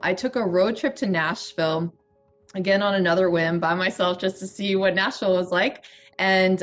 I took a road trip to Nashville, again on another whim by myself, just to see what Nashville was like. And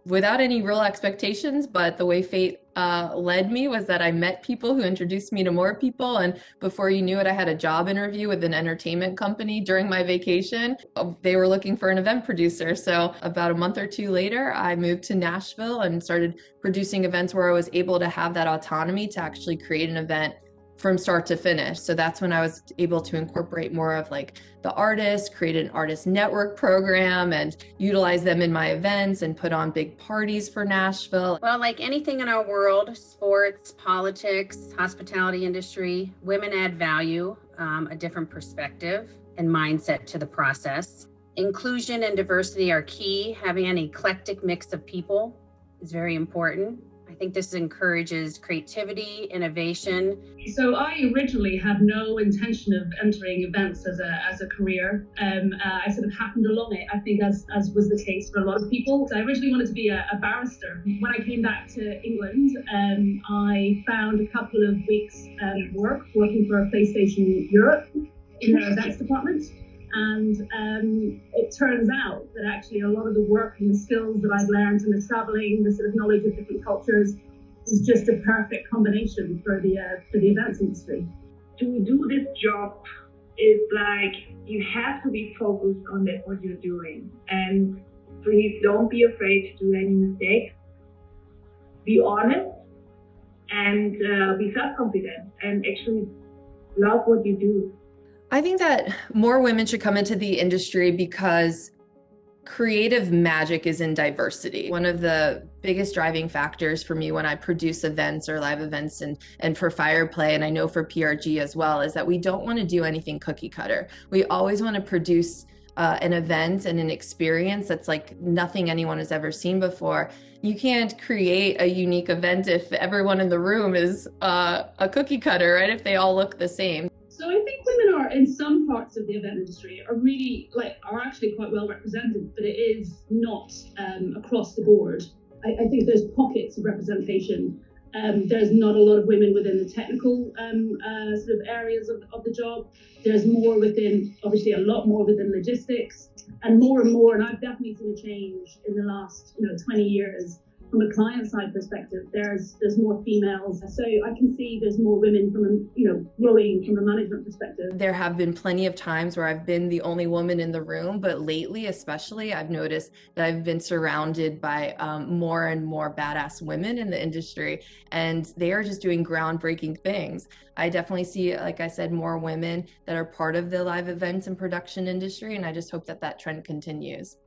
without any real expectations, but the way fate led me was that I met people who introduced me to more people. And before you knew it, I had a job interview with an entertainment company during my vacation. They were looking for an event producer. So about a month or two later, I moved to Nashville and started producing events where I was able to have that autonomy to actually create an event from start to finish. So that's when I was able to incorporate more of like the artists, create an artist network program and utilize them in my events and put on big parties for Nashville. Well, like anything in our world, sports, politics, hospitality industry, women add value, a different perspective and mindset to the process. Inclusion and diversity are key. Having an eclectic mix of people is very important. I think this encourages creativity, innovation. So I originally had no intention of entering events as a career. I sort of happened along it, I think, as was the case for a lot of people. So I originally wanted to be a barrister. When I came back to England, I found a couple of weeks working for PlayStation Europe in their events department. And it turns out that actually a lot of the work and the skills that I've learned and the traveling, the sort of knowledge of different cultures is just a perfect combination for the events industry. To do this job is like you have to be focused on that what you're doing, and please don't be afraid to do any mistakes. Be honest and be self-confident and actually love what you do. I think that more women should come into the industry because creative magic is in diversity. One of the biggest driving factors for me when I produce events or live events and for Fireplay, and I know for PRG as well, is that we don't want to do anything cookie cutter. We always want to produce an event and an experience that's like nothing anyone has ever seen before. You can't create a unique event if everyone in the room is a cookie cutter, right? If they all look the same. So I think women are, in some parts of the event industry, are actually quite well represented, but it is not across the board. I think there's pockets of representation. There's not a lot of women within the technical sort of areas of the job. There's more within, obviously a lot more within logistics, and more, and I've definitely seen a change in the last 20 years. From a client side perspective, there's more females, so I can see there's more women from growing from a management perspective. There have been plenty of times where I've been the only woman in the room, but lately especially I've noticed that I've been surrounded by more and more badass women in the industry, and they are just doing groundbreaking things. I definitely see, like I said, more women that are part of the live events and production industry, and I just hope that that trend continues.